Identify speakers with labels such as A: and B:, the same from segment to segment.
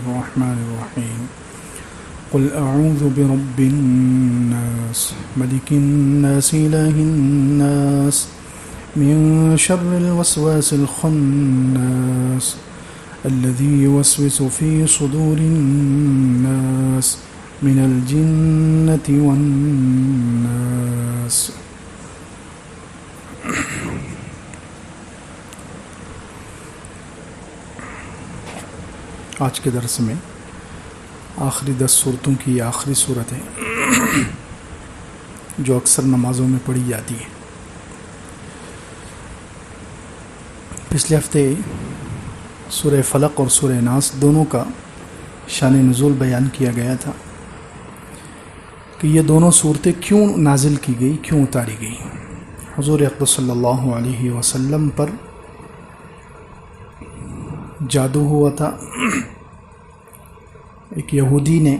A: الرحمن الرحيم قل أعوذ برب الناس ملك الناس إله الناس من شر الوسواس الخناس الذي يوسوس في صدور الناس من الجنة والناس. آج کے درس میں آخری 10 صورتوں کی آخری صورت ہے جو اکثر نمازوں میں پڑھی جاتی ہے. پچھلے ہفتے سورہ فلق اور سورہ ناس دونوں کا شان نزول بیان کیا گیا تھا کہ یہ دونوں صورتیں کیوں نازل کی گئی، کیوں اتاری گئی. حضور اقدس صلی اللہ علیہ وسلم پر جادو ہوا تھا. ایک یہودی نے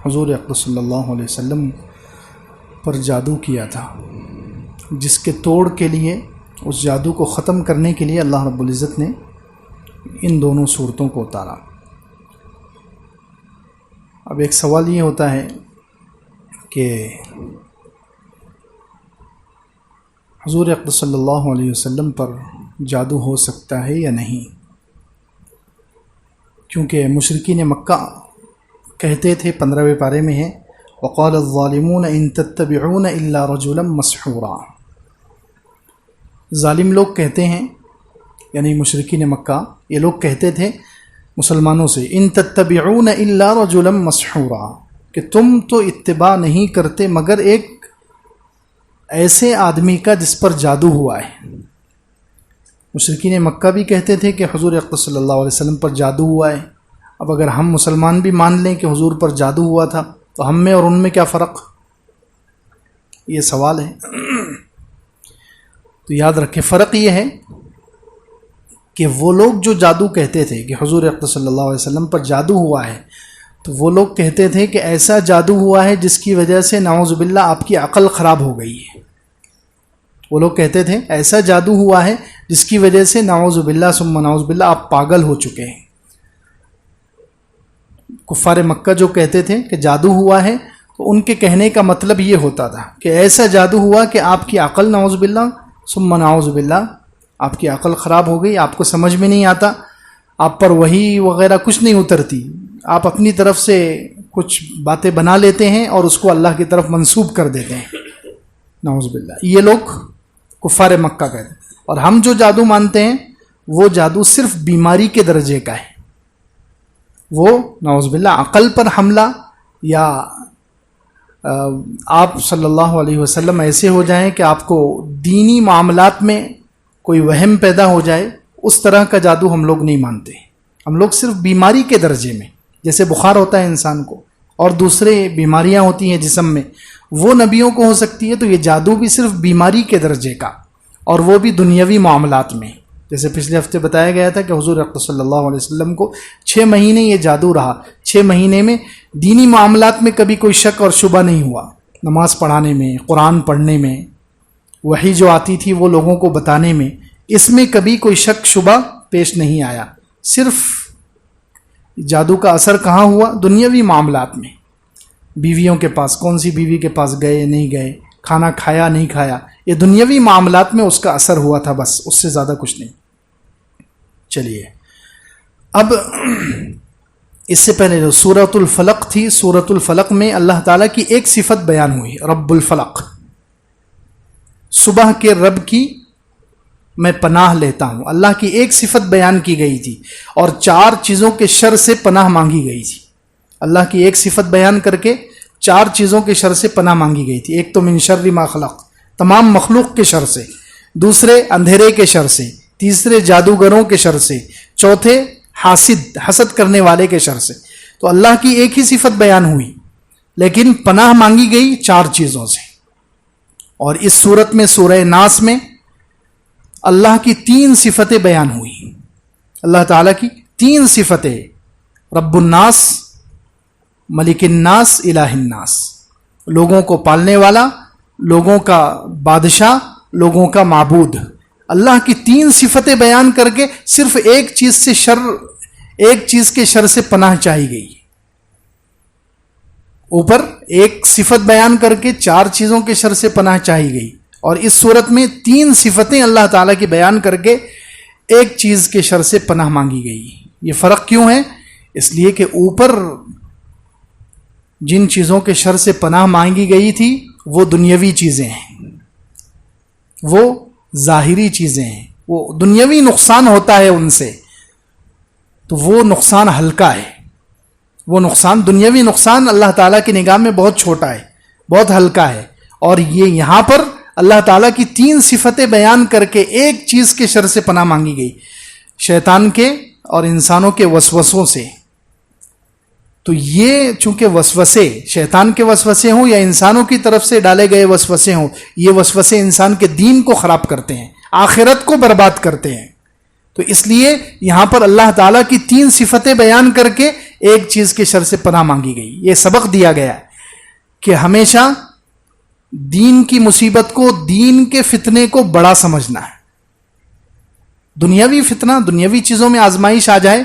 A: حضور اقدس صلی اللہ علیہ وسلم پر جادو کیا تھا، جس کے توڑ کے لیے، اس جادو کو ختم کرنے کے لیے اللہ رب العزت نے ان دونوں صورتوں کو اتارا. اب ایک سوال یہ ہوتا ہے کہ حضور اقدس صلی اللہ علیہ وسلم پر جادو ہو سکتا ہے یا نہیں، کیونکہ مشرکین مکہ کہتے تھے، 15ویں پارے میں ہے وقال الظالمون ان تتبعون الا رجلا مسحورا. ظالم لوگ کہتے ہیں، یعنی مشرکین مکہ، یہ لوگ کہتے تھے مسلمانوں سے، ان تتبعون الا رجلا مسحورا، کہ تم تو اتباع نہیں کرتے مگر ایک ایسے آدمی کا جس پر جادو ہوا ہے. مشرکین مکہ بھی کہتے تھے کہ حضور اقدس صلی اللہ علیہ وسلم پر جادو ہوا ہے. اب اگر ہم مسلمان بھی مان لیں کہ حضور پر جادو ہوا تھا تو ہم میں اور ان میں کیا فرق؟ یہ سوال ہے. تو یاد رکھیں، فرق یہ ہے کہ وہ لوگ جو جادو کہتے تھے کہ حضور اقدس صلی اللہ علیہ وسلم پر جادو ہوا ہے، تو وہ لوگ کہتے تھے کہ ایسا جادو ہوا ہے جس کی وجہ سے نعوذ باللہ آپ کی عقل خراب ہو گئی ہے. وہ لوگ کہتے تھے ایسا جادو ہوا ہے جس کی وجہ سے نعوذ باللہ ثم نعوذ باللہ آپ پاگل ہو چکے ہیں. کفار مکہ جو کہتے تھے کہ جادو ہوا ہے، تو ان کے کہنے کا مطلب یہ ہوتا تھا کہ ایسا جادو ہوا کہ آپ کی عقل نعوذ باللہ ثم نعوذ باللہ آپ کی عقل خراب ہو گئی، آپ کو سمجھ میں نہیں آتا، آپ پر وحی وغیرہ کچھ نہیں اترتی، آپ اپنی طرف سے کچھ باتیں بنا لیتے ہیں اور اس کو اللہ کی طرف منسوب کر دیتے ہیں نعوذ باللہ. یہ لوگ کفار مکہ کہتے ہیں. اور ہم جو جادو مانتے ہیں وہ جادو صرف بیماری کے درجے کا ہے. وہ نعوذ باللہ عقل پر حملہ، یا آپ صلی اللہ علیہ وسلم ایسے ہو جائیں کہ آپ کو دینی معاملات میں کوئی وہم پیدا ہو جائے، اس طرح کا جادو ہم لوگ نہیں مانتے. ہم لوگ صرف بیماری کے درجے میں، جیسے بخار ہوتا ہے انسان کو اور دوسرے بیماریاں ہوتی ہیں جسم میں، وہ نبیوں کو ہو سکتی ہے، تو یہ جادو بھی صرف بیماری کے درجے کا، اور وہ بھی دنیاوی معاملات میں. جیسے پچھلے ہفتے بتایا گیا تھا کہ حضور اقدس صلی اللہ علیہ وسلم کو 6 مہینے یہ جادو رہا. 6 مہینے میں دینی معاملات میں کبھی کوئی شک اور شبہ نہیں ہوا. نماز پڑھانے میں، قرآن پڑھنے میں، وحی جو آتی تھی وہ لوگوں کو بتانے میں، اس میں کبھی کوئی شک شبہ پیش نہیں آیا. صرف جادو کا اثر کہاں ہوا؟ دنیاوی معاملات میں. بیویوں کے پاس، کون سی بیوی کے پاس گئے نہیں گئے، کھانا کھایا نہیں کھایا، یہ دنیاوی معاملات میں اس کا اثر ہوا تھا، بس اس سے زیادہ کچھ نہیں. چلیے، اب اس سے پہلے جو سورۃ الفلق تھی، سورۃ الفلق میں اللہ تعالیٰ کی ایک صفت بیان ہوئی، رب الفلق. صبح کے رب کی میں پناہ لیتا ہوں. اللہ کی ایک صفت بیان کی گئی تھی اور 4 چیزوں کے شر سے پناہ مانگی گئی تھی. اللہ کی ایک صفت بیان کر کے 4 چیزوں کے شر سے پناہ مانگی گئی تھی. ایک تو من شر ما خلق، تمام مخلوق کے شر سے. دوسرے اندھیرے کے شر سے. تیسرے جادوگروں کے شر سے. چوتھے حسد کرنے والے کے شر سے. تو اللہ کی ایک ہی صفت بیان ہوئی، لیکن پناہ مانگی گئی 4 چیزوں سے. اور اس صورت میں، سورہ ناس میں، اللہ کی 3 صفتیں بیان ہوئی. اللہ تعالیٰ کی 3 صفتیں، رب الناس، ملک الناس، الہ الناس، لوگوں کو پالنے والا، لوگوں کا بادشاہ، لوگوں کا معبود. اللہ کی 3 صفتیں بیان کر کے صرف ایک چیز سے شر، ایک چیز کے شر سے پناہ چاہی گئی. اوپر ایک صفت بیان کر کے 4 چیزوں کے شر سے پناہ چاہی گئی, اور اس صورت میں 3 صفتیں اللہ تعالیٰ کی بیان کر کے ایک چیز کے شر سے پناہ مانگی گئی. یہ فرق کیوں ہے؟ اس لیے کہ اوپر جن چیزوں کے شر سے پناہ مانگی گئی تھی وہ دنیاوی چیزیں ہیں, وہ ظاہری چیزیں ہیں, وہ دنیاوی نقصان ہوتا ہے ان سے, تو وہ نقصان ہلکا ہے. وہ نقصان, دنیاوی نقصان اللہ تعالیٰ کی نگاہ میں بہت چھوٹا ہے, بہت ہلکا ہے. اور یہ یہاں پر اللہ تعالیٰ کی 3 صفتیں بیان کر کے ایک چیز کے شر سے پناہ مانگی گئی, شیطان کے اور انسانوں کے وسوسوں سے. تو یہ چونکہ وسوسے شیطان کے وسوسے ہوں یا انسانوں کی طرف سے ڈالے گئے وسوسے ہوں, یہ وسوسے انسان کے دین کو خراب کرتے ہیں, آخرت کو برباد کرتے ہیں. تو اس لیے یہاں پر اللہ تعالیٰ کی 3 صفتیں بیان کر کے ایک چیز کے شر سے پناہ مانگی گئی. یہ سبق دیا گیا کہ ہمیشہ دین کی مصیبت کو, دین کے فتنے کو بڑا سمجھنا ہے. دنیاوی فتنہ, دنیاوی چیزوں میں آزمائش آ جائے,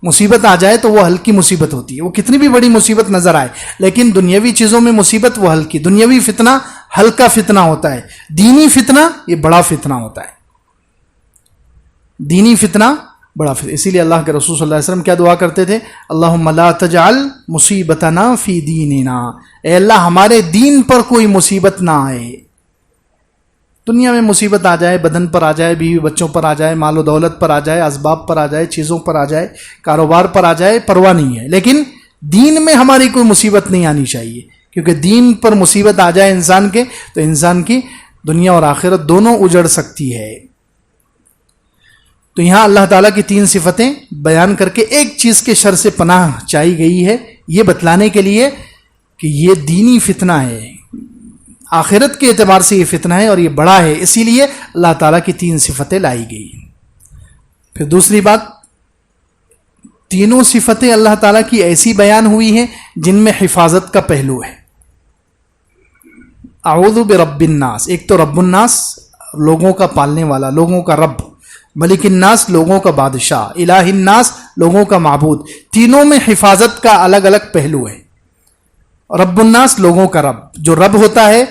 A: مصیبت آ جائے تو وہ ہلکی مصیبت ہوتی ہے, وہ کتنی بھی بڑی مصیبت نظر آئے, لیکن دنیاوی چیزوں میں مصیبت وہ ہلکی, دنیاوی فتنہ ہلکا فتنہ ہوتا ہے. دینی فتنہ یہ بڑا فتنہ ہوتا ہے, دینی فتنہ بڑا فتنہ. اسی لیے اللہ کے رسول صلی اللہ علیہ وسلم کیا دعا کرتے تھے؟ اللہم لا تجعل مصیبتنا فی دیننا, اے اللہ ہمارے دین پر کوئی مصیبت نہ آئے. دنیا میں مصیبت آ جائے, بدن پر آ جائے, بیوی بچوں پر آ جائے, مال و دولت پر آ جائے, اسباب پر آ جائے, چیزوں پر آ جائے, کاروبار پر آ جائے, پرواہ نہیں ہے, لیکن دین میں ہماری کوئی مصیبت نہیں آنی چاہیے. کیونکہ دین پر مصیبت آ جائے انسان کے تو انسان کی دنیا اور آخرت دونوں اجڑ سکتی ہے. تو یہاں اللہ تعالیٰ کی 3 صفتیں بیان کر کے ایک چیز کے شر سے پناہ چاہی گئی ہے, یہ بتلانے کے لیے کہ یہ دینی فتنہ ہے, آخرت کے اعتبار سے یہ فتنہ ہے اور یہ بڑا ہے. اسی لیے اللہ تعالیٰ کی 3 صفتیں لائی گئی. پھر دوسری بات, تینوں صفتیں اللہ تعالیٰ کی ایسی بیان ہوئی ہیں جن میں حفاظت کا پہلو ہے. اعوذ برب الناس, ایک تو رب الناس لوگوں کا پالنے والا, لوگوں کا رب, ملک الناس لوگوں کا بادشاہ, الہ الناس لوگوں کا معبود. تینوں میں حفاظت کا الگ الگ پہلو ہے. رب الناس لوگوں کا رب, جو رب ہوتا ہے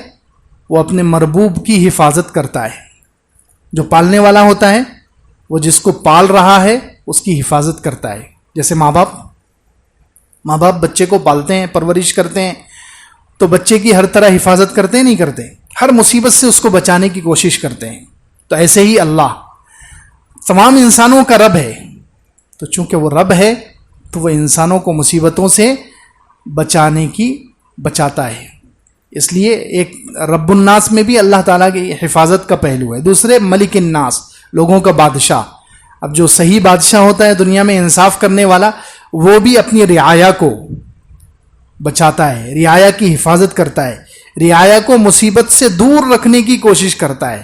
A: وہ اپنے مربوب کی حفاظت کرتا ہے. جو پالنے والا ہوتا ہے وہ جس کو پال رہا ہے اس کی حفاظت کرتا ہے. جیسے ماں باپ بچے کو پالتے ہیں, پرورش کرتے ہیں, تو بچے کی ہر طرح حفاظت کرتے ہیں, نہیں کرتے, ہر مصیبت سے اس کو بچانے کی کوشش کرتے ہیں. تو ایسے ہی اللہ تمام انسانوں کا رب ہے. تو چونکہ وہ رب ہے تو وہ انسانوں کو مصیبتوں سے بچاتا ہے. اس لیے ایک رب الناس میں بھی اللہ تعالیٰ کی حفاظت کا پہلو ہے. دوسرے ملک الناس لوگوں کا بادشاہ. اب جو صحیح بادشاہ ہوتا ہے دنیا میں انصاف کرنے والا, وہ بھی اپنی رعایا کو بچاتا ہے, رعایا کی حفاظت کرتا ہے, رعایا کو مصیبت سے دور رکھنے کی کوشش کرتا ہے.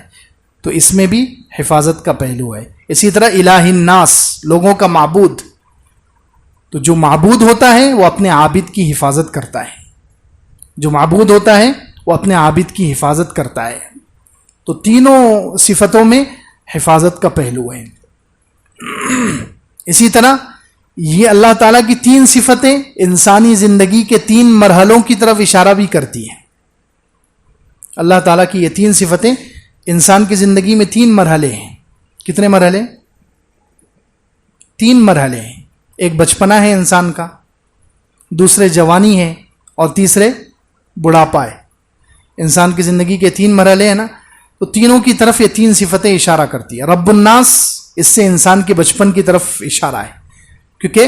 A: تو اس میں بھی حفاظت کا پہلو ہے. اسی طرح الہ الناس لوگوں کا معبود, تو جو معبود ہوتا ہے وہ اپنے عابد کی حفاظت کرتا ہے. جو معبود ہوتا ہے وہ اپنے عابد کی حفاظت کرتا ہے. تو تینوں صفتوں میں حفاظت کا پہلو ہے. اسی طرح یہ اللہ تعالیٰ کی 3 صفتیں انسانی زندگی کے 3 مرحلوں کی طرف اشارہ بھی کرتی ہیں. اللہ تعالیٰ کی یہ 3 صفتیں انسان کی زندگی میں 3 مرحلے ہیں. کتنے مرحلے؟ 3 مرحلے ہیں. ایک بچپنا ہے انسان کا, دوسرے جوانی ہے, اور تیسرے بڑھاپا ہے. انسان کی زندگی کے 3 مرحلے ہیں نا, تو تینوں کی طرف یہ 3 صفتیں اشارہ کرتی ہیں. رب الناس, اس سے انسان کے بچپن کی طرف اشارہ ہے, کیونکہ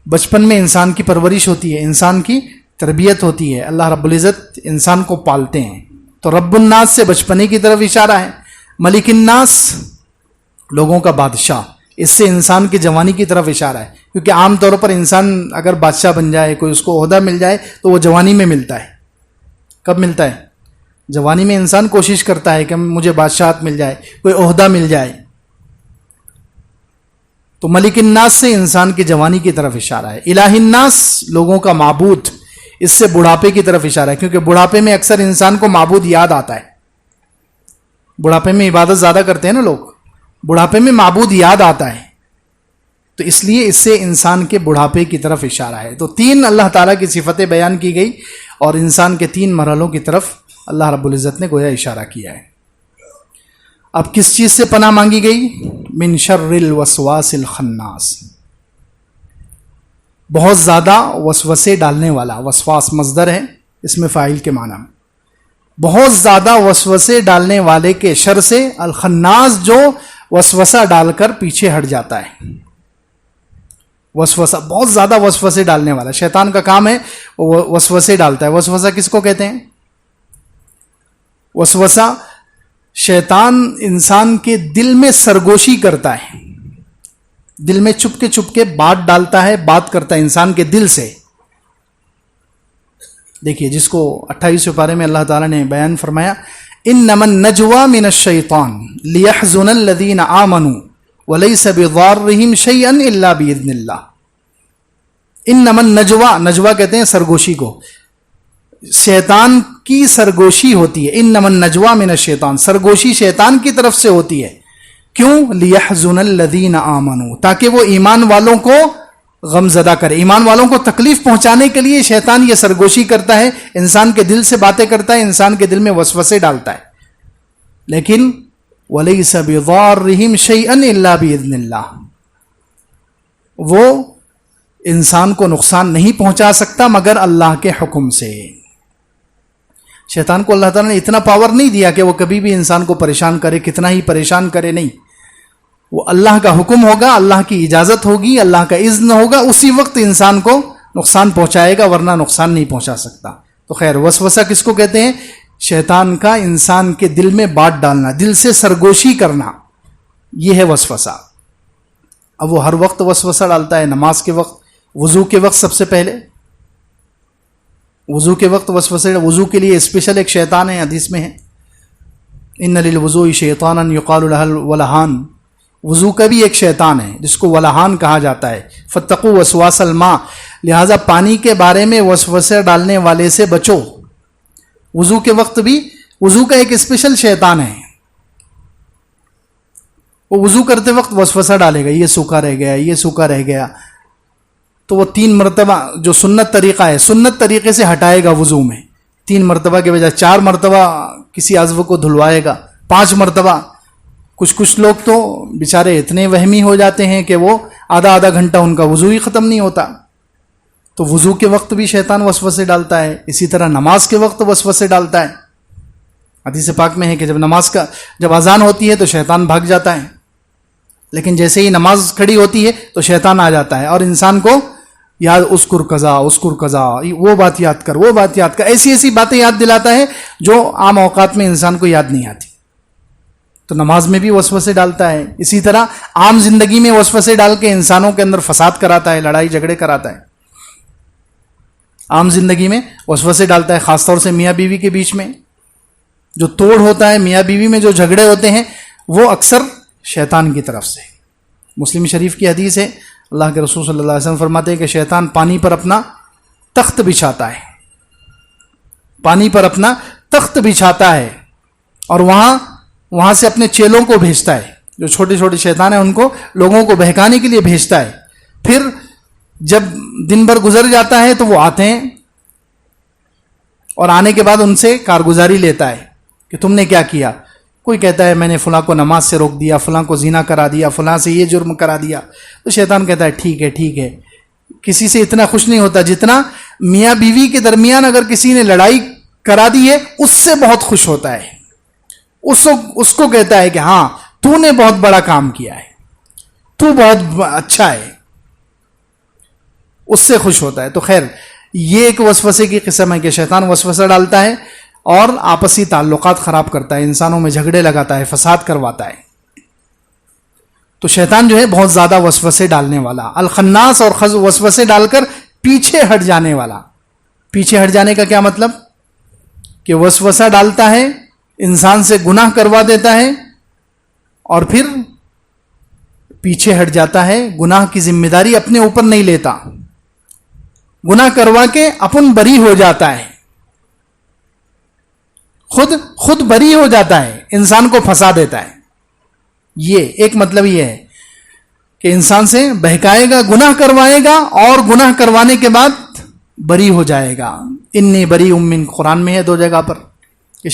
A: بچپن میں انسان کی پرورش ہوتی ہے, انسان کی تربیت ہوتی ہے, اللہ رب العزت انسان کو پالتے ہیں. تو رب الناس سے بچپنے کی طرف اشارہ ہے. ملک الناس لوگوں کا بادشاہ, اس سے انسان کی جوانی کی طرف اشارہ ہے, کیونکہ عام طور پر انسان اگر بادشاہ بن جائے, کوئی اس کو عہدہ مل جائے, تو وہ جوانی میں ملتا ہے. کب ملتا ہے؟ جوانی میں انسان کوشش کرتا ہے کہ مجھے بادشاہت مل جائے, کوئی عہدہ مل جائے. تو ملک الناس سے انسان کی جوانی کی طرف اشارہ ہے. الہ الناس لوگوں کا معبود, اس سے بڑھاپے کی طرف اشارہ ہے, کیونکہ بڑھاپے میں اکثر انسان کو معبود یاد آتا ہے. بڑھاپے میں عبادت زیادہ کرتے ہیں نا لوگ, بڑھاپے میں معبود یاد آتا ہے. تو اس لیے اس سے انسان کے بڑھاپے کی طرف اشارہ ہے. تو 3 اللہ تعالیٰ کی صفتیں بیان کی گئی اور انسان کے 3 مرحلوں کی طرف اللہ رب العزت نے گویا اشارہ کیا ہے. اب کس چیز سے پناہ مانگی گئی؟ من شر الوسواس الخناس، بہت زیادہ وسوسے ڈالنے والا. وسواس مصدر ہے، اس میں فاعل کے معنی میں. بہت زیادہ وسوسے ڈالنے والے کے شر سے، الخناس جو وسوسہ ڈال کر پیچھے ہٹ جاتا ہے. وسوسہ بہت زیادہ وسوسے ڈالنے والا، شیطان کا کام ہے وہ وسوسے ڈالتا ہے. وسوسہ کس کو کہتے ہیں؟ وسوسہ شیطان انسان کے دل میں سرگوشی کرتا ہے، دل میں چپ کے بات ڈالتا ہے، بات کرتا ہے انسان کے دل سے. دیکھیے جس کو 28ویں پارے میں اللہ تعالیٰ نے بیان فرمایا، انما النجوى من الشیطان لیحزن الذین آمنوا ولیس بضارهم شیئا الا باذن اللہ. انما النجوى، نجوہ کہتے ہیں سرگوشی کو، شیطان کی سرگوشی ہوتی ہے. انما النجوى من الشیطان، سرگوشی شیطان کی طرف سے ہوتی ہے. کیوں؟ لیحزن الذین آمنوا، تاکہ وہ ایمان والوں کو غم زدہ کرے، ایمان والوں کو تکلیف پہنچانے کے لیے شیطان یہ سرگوشی کرتا ہے، انسان کے دل سے باتیں کرتا ہے، انسان کے دل میں وسوسے ڈالتا ہے. لیکن وَلَيْسَ بِضَارِّهِمْ شَيْئًا إِلَّا بِإِذْنِ اللَّهِ، وہ انسان کو نقصان نہیں پہنچا سکتا مگر اللہ کے حکم سے. شیطان کو اللہ تعالیٰ نے اتنا پاور نہیں دیا کہ وہ کبھی بھی انسان کو پریشان کرے، کتنا ہی پریشان کرے، نہیں. وہ اللہ کا حکم ہوگا، اللہ کی اجازت ہوگی، اللہ کا اذن ہوگا، اسی وقت انسان کو نقصان پہنچائے گا، ورنہ نقصان نہیں پہنچا سکتا. تو خیر، وسوسہ کس کو کہتے ہیں؟ شیطان کا انسان کے دل میں بات ڈالنا، دل سے سرگوشی کرنا، یہ ہے وسوسہ. اب وہ ہر وقت وسوسہ ڈالتا ہے، نماز کے وقت، وضو کے وقت، سب سے پہلے وضو کے وقت وسوسے. وضو کے لیے اسپیشل ایک شیطان ہے، حدیث میں ہے ان للوضوء شیطانا یقال له الولہان، وضو کا بھی ایک شیطان ہے جس کو ولہان کہا جاتا ہے. فاتقوا وسواس الماء، لہذا پانی کے بارے میں وسوسے ڈالنے والے سے بچو. وضو کے وقت بھی وضو کا ایک اسپیشل شیطان ہے، وہ وضو کرتے وقت وسوسہ ڈالے گا، یہ سوکھا رہ گیا، یہ سوکھا رہ گیا. تو وہ 3 مرتبہ جو سنت طریقہ ہے، سنت طریقے سے ہٹائے گا وضو میں. 3 مرتبہ کے بجائے 4 مرتبہ کسی عضو کو دھلوائے گا، 5 مرتبہ. کچھ لوگ تو بیچارے اتنے وہمی ہو جاتے ہیں کہ وہ آدھا گھنٹہ ان کا وضو ہی ختم نہیں ہوتا. تو وضو کے وقت بھی شیطان وسوسے ڈالتا ہے، اسی طرح نماز کے وقت وسوسے ڈالتا ہے. حدیث پاک میں ہے کہ جب اذان ہوتی ہے تو شیطان بھاگ جاتا ہے، لیکن جیسے ہی نماز کھڑی ہوتی ہے تو شیطان آ جاتا ہے اور انسان کو یاد اسکر قضا، وہ بات یاد کر، وہ بات یاد کر، ایسی باتیں یاد دلاتا ہے جو عام اوقات میں انسان کو یاد نہیں آتی. تو نماز میں بھی وسوسے ڈالتا ہے. اسی طرح عام زندگی میں وسوسے ڈال کے انسانوں کے اندر فساد کراتا ہے، لڑائی جھگڑے کراتا ہے. عام زندگی میں وسوسے ڈالتا ہے، خاص طور سے میاں بیوی کے بیچ میں جو توڑ ہوتا ہے، میاں بیوی میں جو جھگڑے ہوتے ہیں وہ اکثر شیطان کی طرف سے. مسلم شریف کی حدیث ہے، اللہ کے رسول صلی اللہ علیہ وسلم فرماتے ہیں کہ شیطان پانی پر اپنا تخت بچھاتا ہے، پانی پر اپنا تخت بچھاتا ہے اور وہاں سے اپنے چیلوں کو بھیجتا ہے، جو چھوٹے چھوٹے شیطان ہیں ان کو لوگوں کو بہکانے کے لیے بھیجتا ہے. پھر جب دن بھر گزر جاتا ہے تو وہ آتے ہیں اور آنے کے بعد ان سے کارگزاری لیتا ہے کہ تم نے کیا کیا. کوئی کہتا ہے میں نے فلاں کو نماز سے روک دیا، فلاں کو زنا کرا دیا، فلاں سے یہ جرم کرا دیا. تو شیطان کہتا ہے ٹھیک ہے. کسی سے اتنا خوش نہیں ہوتا جتنا میاں بیوی کے درمیان اگر کسی نے لڑائی کرا دی ہے اس سے بہت خوش ہوتا ہے. اس کو کہتا ہے کہ ہاں تو نے بہت بڑا کام کیا ہے، تو بہت اچھا ہے، اس سے خوش ہوتا ہے. تو خیر یہ ایک وسوسے کی قسم ہے کہ شیطان وسوسہ ڈالتا ہے اور آپسی تعلقات خراب کرتا ہے، انسانوں میں جھگڑے لگاتا ہے، فساد کرواتا ہے. تو شیطان جو ہے بہت زیادہ وسوسے ڈالنے والا، الخناس، اور وسوسے ڈال کر پیچھے ہٹ جانے والا. پیچھے ہٹ جانے کا کیا مطلب؟ کہ وسوسہ ڈالتا ہے، انسان سے گناہ کروا دیتا ہے اور پھر پیچھے ہٹ جاتا ہے، گناہ کی ذمہ داری اپنے اوپر نہیں لیتا، گناہ کروا کے اپن بری ہو جاتا ہے، خود بری ہو جاتا ہے، انسان کو پھنسا دیتا ہے. یہ ایک مطلب یہ ہے کہ انسان سے بہکائے گا، گناہ کروائے گا، اور گناہ کروانے کے بعد بری ہو جائے گا. انی بری من، قرآن میں ہے 2 جگہ پر کہ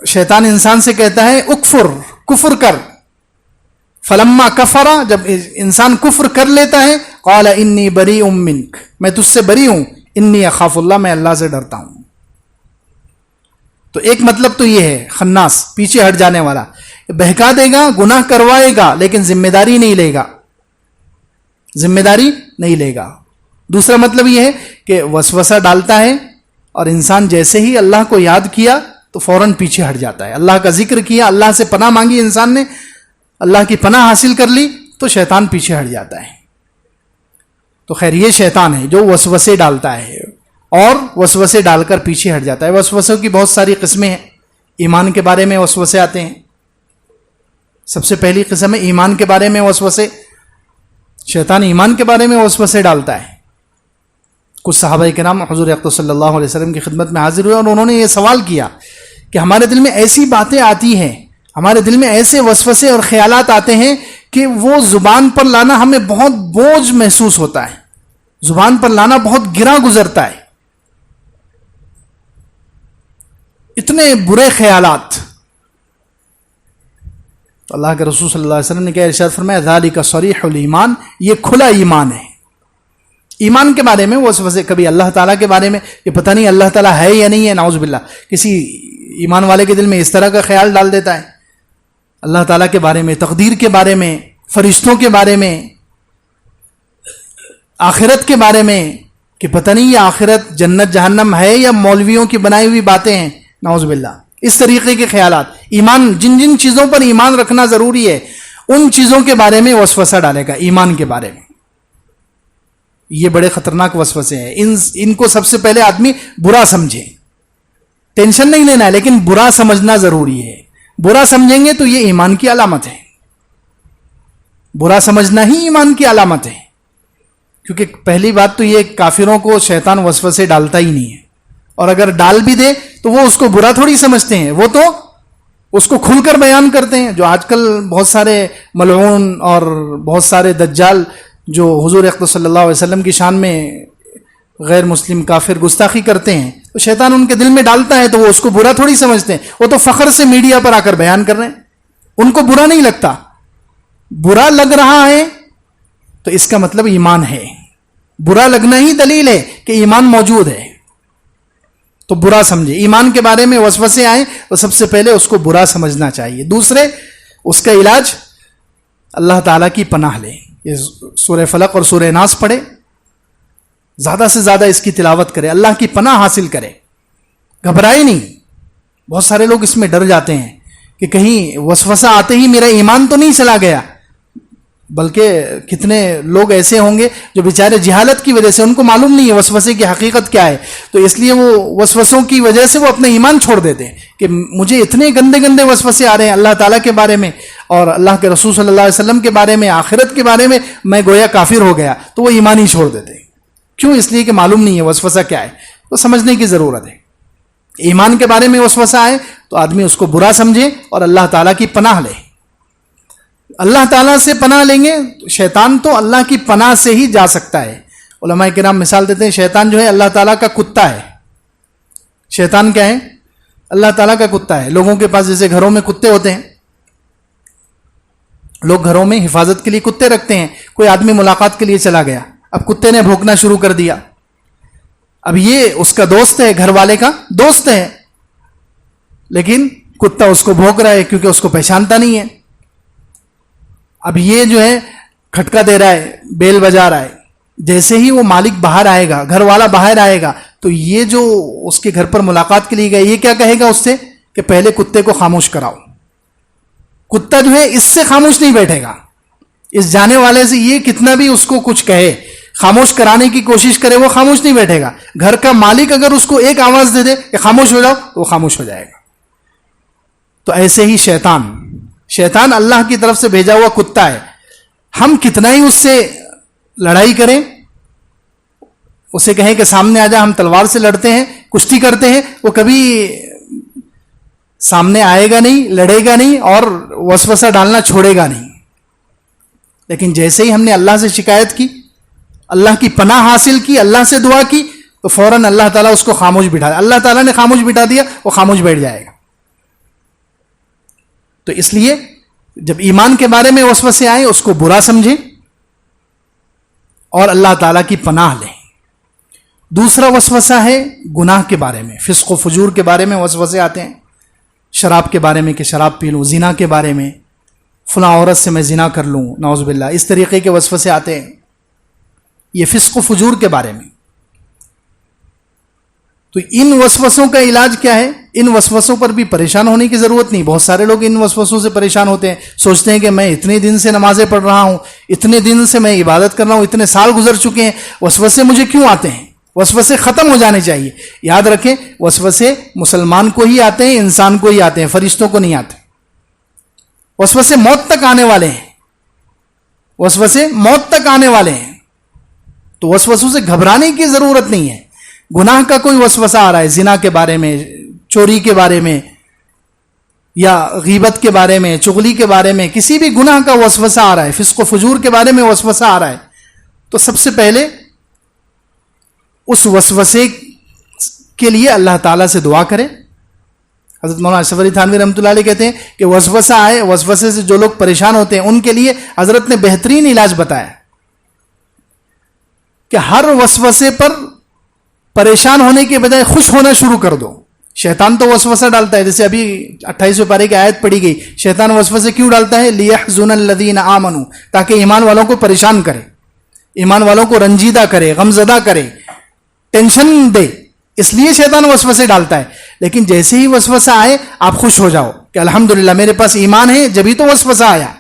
A: شیطان انسان سے کہتا ہے اکفر، کفر کر. فلما کفرا، جب انسان کفر کر لیتا ہے، قال انی بری منک، میں تجھ سے بری ہوں، انی اخاف اللہ، میں اللہ سے ڈرتا ہوں. تو ایک مطلب تو یہ ہے خناس، پیچھے ہٹ جانے والا، بہکا دے گا، گناہ کروائے گا، لیکن ذمہ داری نہیں لے گا، ذمہ داری نہیں لے گا. دوسرا مطلب یہ ہے کہ وسوسہ ڈالتا ہے اور انسان جیسے ہی اللہ کو یاد کیا تو فوراً پیچھے ہٹ جاتا ہے. اللہ کا ذکر کیا، اللہ سے پناہ مانگی، انسان نے اللہ کی پناہ حاصل کر لی تو شیطان پیچھے ہٹ جاتا ہے. تو خیر یہ شیطان ہے جو وسوسے ڈالتا ہے اور وسوسے ڈال کر پیچھے ہٹ جاتا ہے. وسوسوں کی بہت ساری قسمیں ہیں. ایمان کے بارے میں وسوسے آتے ہیں. سب سے پہلی قسم ہے ایمان کے بارے میں وسوسے. شیطان ایمان کے بارے میں وسوسے ڈالتا ہے. کچھ صحابہ کرام حضور اقدس صلی اللہ علیہ وسلم کی خدمت میں حاضر ہوئے اور انہوں نے یہ سوال کیا کہ ہمارے دل میں ایسی باتیں آتی ہیں، ہمارے دل میں ایسے وسوسے اور خیالات آتے ہیں کہ وہ زبان پر لانا ہمیں بہت بوجھ محسوس ہوتا ہے، زبان پر لانا بہت گرا گزرتا ہے. اتنے برے خیالات. تو اللہ کے رسول صلی اللہ علیہ وسلم نے کیا ارشاد فرمایا، ذالک صریح الایمان، یہ کھلا ایمان ہے. ایمان کے بارے میں وسوسے، کبھی اللہ تعالیٰ کے بارے میں کہ پتہ نہیں اللہ تعالیٰ ہے یا نہیں ہے، نعوذ باللہ کسی ایمان والے کے دل میں اس طرح کا خیال ڈال دیتا ہے. اللہ تعالیٰ کے بارے میں، تقدیر کے بارے میں، فرشتوں کے بارے میں، آخرت کے بارے میں کہ پتہ نہیں یہ آخرت جنت جہنم ہے یا مولویوں کی بنائی ہوئی باتیں ہیں، نعوذ باللہ. اس طریقے کے خیالات. ایمان، جن جن چیزوں پر ایمان رکھنا ضروری ہے ان چیزوں کے بارے میں وسوسہ ڈالے گا. ایمان کے بارے میں یہ بڑے خطرناک وسوسے ہیں. ان کو سب سے پہلے آدمی برا سمجھے. ٹینشن نہیں لینا ہے لیکن برا سمجھنا ضروری ہے. برا سمجھیں گے تو یہ ایمان کی علامت ہے. برا سمجھنا ہی ایمان کی علامت ہے. کیونکہ پہلی بات تو یہ کافروں کو شیطان وسوسے ڈالتا ہی نہیں ہے، اور اگر ڈال بھی دے تو وہ اس کو برا تھوڑی سمجھتے ہیں، وہ تو اس کو کھل کر بیان کرتے ہیں. جو آج کل بہت سارے ملعون اور بہت سارے دجال جو حضور اقدس صلی اللہ علیہ وسلم کی شان میں غیر مسلم کافر گستاخی کرتے ہیں، تو شیطان ان کے دل میں ڈالتا ہے تو وہ اس کو برا تھوڑی سمجھتے ہیں. وہ تو فخر سے میڈیا پر آ کر بیان کر رہے ہیں، ان کو برا نہیں لگتا. برا لگ رہا ہے تو اس کا مطلب ایمان ہے. برا لگنا ہی دلیل ہے کہ ایمان موجود ہے. تو برا سمجھے. ایمان کے بارے میں وسوسے آئیں تو سب سے پہلے اس کو برا سمجھنا چاہیے. دوسرے، اس کا علاج اللہ تعالیٰ کی پناہ لے. یہ سورہ فلق اور سورہ ناس پڑھے، زیادہ سے زیادہ اس کی تلاوت کرے، اللہ کی پناہ حاصل کرے. گھبرائے نہیں. بہت سارے لوگ اس میں ڈر جاتے ہیں کہ کہیں وسوسہ آتے ہی میرا ایمان تو نہیں چلا گیا. بلکہ کتنے لوگ ایسے ہوں گے جو بیچارے جہالت کی وجہ سے، ان کو معلوم نہیں ہے وسوسے کی حقیقت کیا ہے، تو اس لیے وہ وسوسوں کی وجہ سے وہ اپنا ایمان چھوڑ دیتے ہیں کہ مجھے اتنے گندے گندے وسوسے آ رہے ہیں اللہ تعالیٰ کے بارے میں اور اللہ کے رسول صلی اللہ علیہ وسلم کے بارے میں، آخرت کے بارے میں گویا کافر ہو گیا. تو وہ ایمان ہی چھوڑ دیتے ہیں. کیوں؟ اس لیے کہ معلوم نہیں ہے وسوسہ کیا ہے. تو سمجھنے کی ضرورت ہے. ایمان کے بارے میں وسوسہ آئے تو آدمی اس کو برا سمجھے اور اللہ تعالیٰ کی پناہ لے. اللہ تعالیٰ سے پناہ لیں گے. شیطان تو اللہ کی پناہ سے ہی جا سکتا ہے. علماء کرام مثال دیتے ہیں، شیطان جو ہے اللہ تعالیٰ کا کتا ہے. شیطان کیا ہے؟ اللہ تعالیٰ کا کتا ہے. لوگوں کے پاس جیسے گھروں میں کتے ہوتے ہیں، لوگ گھروں میں حفاظت کے لیے کتے رکھتے ہیں. کوئی آدمی ملاقات کے لیے چلا گیا، اب کتے نے بھونکنا شروع کر دیا. اب یہ اس کا دوست ہے، گھر والے کا دوست ہے، لیکن کتا اس کو بھونک رہا ہے کیونکہ اس کو پہچانتا نہیں ہے. اب یہ جو ہے کھٹکا دے رہا ہے، بیل بجا رہا ہے. جیسے ہی وہ مالک باہر آئے گا، گھر والا باہر آئے گا، تو یہ جو اس کے گھر پر ملاقات کے لیے گیا، یہ کیا کہے گا اس سے کہ پہلے کتے کو خاموش کراؤ. کتا جو ہے اس سے خاموش نہیں بیٹھے گا. اس جانے والے سے یہ کتنا بھی اس کو کچھ کہے، خاموش کرانے کی کوشش کرے، وہ خاموش نہیں بیٹھے گا. گھر کا مالک اگر اس کو ایک آواز دے دے کہ خاموش ہو جاؤ تو وہ خاموش ہو جائے گا. تو ایسے ہی شیطان اللہ کی طرف سے بھیجا ہوا کتا ہے. ہم کتنا ہی اس سے لڑائی کریں، اسے کہیں کہ سامنے آ جا، ہم تلوار سے لڑتے ہیں، کشتی کرتے ہیں، وہ کبھی سامنے آئے گا نہیں، لڑے گا نہیں اور وسوسہ ڈالنا چھوڑے گا نہیں. لیکن جیسے ہی ہم نے اللہ سے شکایت کی، اللہ کی پناہ حاصل کی، اللہ سے دعا کی، تو فوراً اللہ تعالیٰ اس کو خاموش بٹھا دیا. اللہ تعالیٰ نے خاموش بٹھا دیا، وہ خاموش بیٹھ جائے گا. تو اس لیے جب ایمان کے بارے میں وسوسے آئیں اس کو برا سمجھیں اور اللہ تعالیٰ کی پناہ لیں. دوسرا وسوسہ ہے گناہ کے بارے میں، فسق و فجور کے بارے میں وسوسے آتے ہیں. شراب کے بارے میں کہ شراب پی لوں، زنا کے بارے میں فلاں عورت سے میں زنا کر لوں، نعوذ باللہ، اس طریقے کے وسوسے آتے ہیں. یہ فسق و فجور کے بارے میں. تو ان وسوسوں کا علاج کیا ہے؟ ان وسوسوں پر بھی پریشان ہونے کی ضرورت نہیں. بہت سارے لوگ ان وسوسوں سے پریشان ہوتے ہیں، سوچتے ہیں کہ میں اتنے دن سے نمازیں پڑھ رہا ہوں، اتنے دن سے میں عبادت کر رہا ہوں، اتنے سال گزر چکے ہیں، وسوسے مجھے کیوں آتے ہیں؟ وسوسے ختم ہو جانے چاہیے. یاد رکھیں وسوسے مسلمان کو ہی آتے ہیں، انسان کو ہی آتے ہیں، فرشتوں کو نہیں آتے. وسوسے موت تک آنے والے ہیں، وسوسے موت تک آنے والے ہیں. تو وسوسوں سے گھبرانے کی ضرورت نہیں ہے. گناہ کا کوئی وسوسہ آ رہا ہے، زنا کے بارے میں، چوری کے بارے میں، یا غیبت کے بارے میں، چغلی کے بارے میں، کسی بھی گناہ کا وسوسہ آ رہا ہے، فسق و فجور کے بارے میں وسوسہ آ رہا ہے، تو سب سے پہلے اس وسوسے کے لیے اللہ تعالیٰ سے دعا کریں. حضرت مولانا اشرف علی تھانوی رحمۃ اللہ علیہ کہتے ہیں کہ وسوسہ آئے، وسوسے سے جو لوگ پریشان ہوتے ہیں ان کے لیے حضرت نے بہترین علاج بتایا کہ ہر وسوسے پر پریشان ہونے کے بجائے خوش ہونا شروع کر دو. شیطان تو وسوسہ ڈالتا ہے، جیسے ابھی 28ویں پارے کی آیت پڑھی گئی، شیطان وسوسے کیوں ڈالتا ہے؟ لیحزن الذین آمنوا، تاکہ ایمان والوں کو پریشان کرے، ایمان والوں کو رنجیدہ کرے، غمزدہ کرے، ٹینشن دے. اس لیے شیطان وسوسے ڈالتا ہے. لیکن جیسے ہی وسوسہ آئے آپ خوش ہو جاؤ کہ الحمدللہ میرے پاس ایمان ہے، جبھی تو وسوسہ آیا.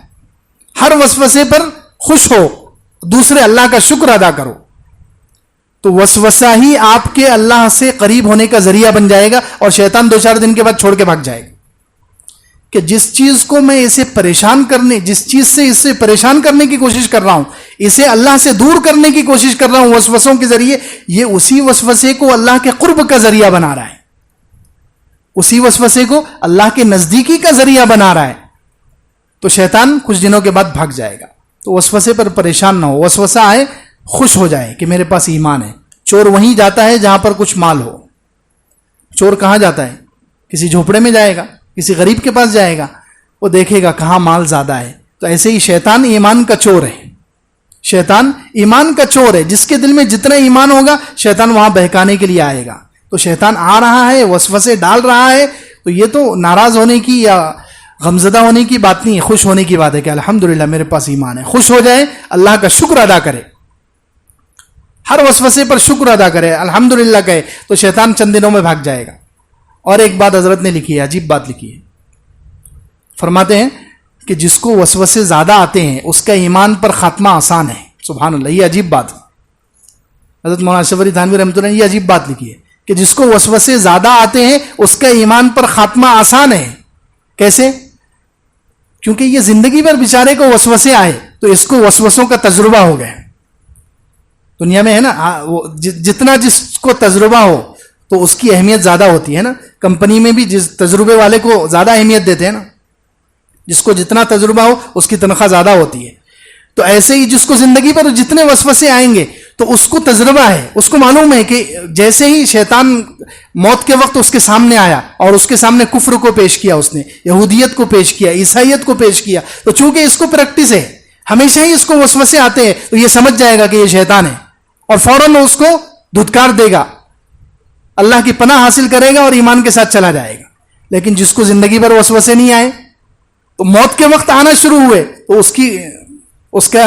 A: ہر وسوسے پر خوش ہو، دوسرے اللہ کا شکر ادا کرو. تو وسوسہ ہی آپ کے اللہ سے قریب ہونے کا ذریعہ بن جائے گا، اور شیطان 2-4 دن کے بعد چھوڑ کے بھاگ جائے گا کہ جس چیز کو میں اسے پریشان کرنے، جس چیز سے اسے پریشان کرنے کی کوشش کر رہا ہوں، اسے اللہ سے دور کرنے کی کوشش کر رہا ہوں وسوسوں کے ذریعے، یہ اسی وسوسے کو اللہ کے قرب کا ذریعہ بنا رہا ہے، اسی وسوسے کو اللہ کے نزدیکی کا ذریعہ بنا رہا ہے. تو شیطان کچھ دنوں کے بعد بھاگ جائے گا. تو وسوسے پر پریشان نہ ہو، وسوسہ آئے خوش ہو جائے کہ میرے پاس ایمان ہے. چور وہیں جاتا ہے جہاں پر کچھ مال ہو. چور کہاں جاتا ہے؟ کسی جھوپڑے میں جائے گا، کسی غریب کے پاس جائے گا، وہ دیکھے گا کہاں مال زیادہ ہے. تو ایسے ہی شیطان ایمان کا چور ہے. شیطان ایمان کا چور ہے. جس کے دل میں جتنا ایمان ہوگا شیطان وہاں بہکانے کے لیے آئے گا. تو شیطان آ رہا ہے، وسوسے ڈال رہا ہے، تو یہ تو ناراض ہونے کی یا غمزدہ ہونے کی بات نہیں ہے، خوش ہونے کی بات ہے کہ الحمدللہ میرے پاس ایمان ہے. خوش ہو جائے، اللہ کا شکر ادا کرے، ہر وسوسے پر شکر ادا کرے، الحمدللہ کہے، تو شیطان چند دنوں میں بھاگ جائے گا. اور ایک بات حضرت نے لکھی ہے، عجیب بات لکھی ہے. فرماتے ہیں کہ جس کو وسوسے زیادہ آتے ہیں اس کا ایمان پر خاتمہ آسان ہے. سبحان اللہ، یہ عجیب بات ہے. حضرت مولانا اشرف علی تھانوی رحمۃ اللہ نے یہ عجیب بات لکھی ہے کہ جس کو وسوسے زیادہ آتے ہیں اس کا ایمان پر خاتمہ آسان ہے. کیسے؟ کیونکہ یہ زندگی بھر بیچارے کو وسوسے آئے تو اس کو وسوسوں کا تجربہ ہو گیا. دنیا میں ہے نا، جتنا جس کو تجربہ ہو تو اس کی اہمیت زیادہ ہوتی ہے نا. کمپنی میں بھی جس تجربے والے کو زیادہ اہمیت دیتے ہیں نا، جس کو جتنا تجربہ ہو اس کی تنخواہ زیادہ ہوتی ہے. تو ایسے ہی جس کو زندگی پر جتنے وسوسے آئیں گے تو اس کو تجربہ ہے، اس کو معلوم ہے کہ جیسے ہی شیطان موت کے وقت اس کے سامنے آیا اور اس کے سامنے کفر کو پیش کیا، اس نے یہودیت کو پیش کیا، عیسائیت کو پیش کیا، تو چونکہ اس کو پریکٹس ہے، ہمیشہ ہی اس کو وسوسے آتے ہیں، تو یہ سمجھ جائے گا کہ یہ شیطان ہے اور فوراً اس کو دھتکار دے گا، اللہ کی پناہ حاصل کرے گا اور ایمان کے ساتھ چلا جائے گا. لیکن جس کو زندگی بھر وسوسے نہیں آئے تو موت کے وقت آنا شروع ہوئے تو اس کا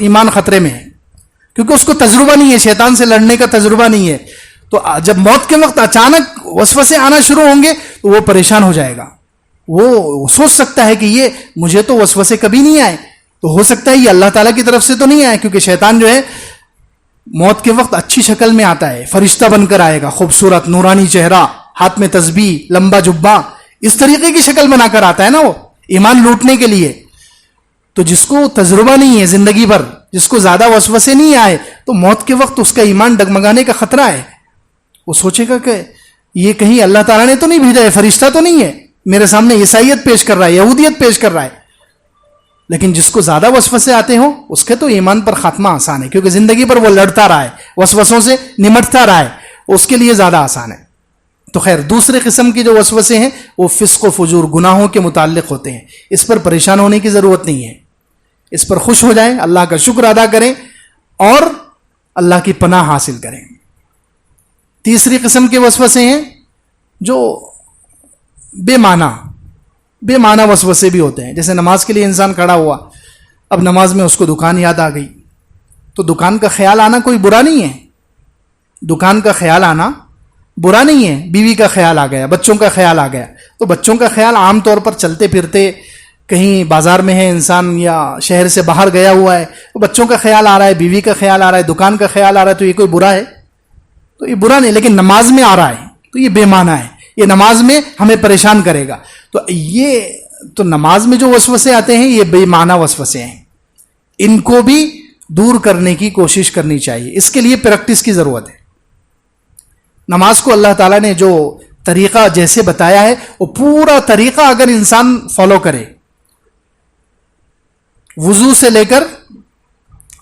A: ایمان خطرے میں ہے، کیونکہ اس کو تجربہ نہیں ہے، شیطان سے لڑنے کا تجربہ نہیں ہے. تو جب موت کے وقت اچانک وسوسے آنا شروع ہوں گے تو وہ پریشان ہو جائے گا. وہ سوچ سکتا ہے کہ یہ مجھے تو وسوسے کبھی نہیں آئے، تو ہو سکتا ہے یہ اللہ تعالیٰ کی طرف سے تو نہیں آئے، کیونکہ شیطان جو ہے موت کے وقت اچھی شکل میں آتا ہے، فرشتہ بن کر آئے گا، خوبصورت نورانی چہرہ، ہاتھ میں تسبیح، لمبا جبہ، اس طریقے کی شکل بنا کر آتا ہے نا وہ ایمان لوٹنے کے لیے. تو جس کو تجربہ نہیں ہے زندگی بھر، جس کو زیادہ وسوسے نہیں آئے، تو موت کے وقت اس کا ایمان ڈگمگانے کا خطرہ ہے. وہ سوچے گا کہ یہ کہیں اللہ تعالیٰ نے تو نہیں بھیجا ہے، فرشتہ تو نہیں ہے، میرے سامنے عیسائیت پیش کر رہا ہے, یہودیت پیش کر رہا ہے. لیکن جس کو زیادہ وسوسے آتے ہوں اس کے تو ایمان پر خاتمہ آسان ہے, کیونکہ زندگی پر وہ لڑتا رہا ہے, وسوسوں سے نمٹتا رہا ہے, اس کے لیے زیادہ آسان ہے. تو خیر, دوسرے قسم کی جو وسوسے ہیں وہ فسق و فجور, گناہوں کے متعلق ہوتے ہیں. اس پر پریشان ہونے کی ضرورت نہیں ہے, اس پر خوش ہو جائیں, اللہ کا شکر ادا کریں اور اللہ کی پناہ حاصل کریں. تیسری قسم کے وسوسے ہیں جو بے معنی وسوسے بھی ہوتے ہیں. جیسے نماز کے لیے انسان کھڑا ہوا, اب نماز میں اس کو دکان یاد آ گئی, تو دکان کا خیال آنا کوئی برا نہیں ہے, دکان کا خیال آنا برا نہیں ہے. بیوی کا خیال آ گیا, بچوں کا خیال آ گیا, تو بچوں کا خیال عام طور پر چلتے پھرتے کہیں بازار میں ہے انسان یا شہر سے باہر گیا ہوا ہے, تو بچوں کا خیال آ رہا ہے, بیوی کا خیال آ رہا ہے, دکان کا خیال آ رہا ہے, تو یہ کوئی برا ہے؟ تو یہ برا نہیں. لیکن نماز میں آ رہا ہے تو یہ بے معنی ہے, یہ نماز میں ہمیں پریشان کرے گا. تو نماز میں جو وسوسے آتے ہیں یہ بے معنی وسوسے ہیں, ان کو بھی دور کرنے کی کوشش کرنی چاہیے. اس کے لیے پریکٹس کی ضرورت ہے. نماز کو اللہ تعالیٰ نے جو طریقہ جیسے بتایا ہے وہ پورا طریقہ اگر انسان فالو کرے, وضو سے لے کر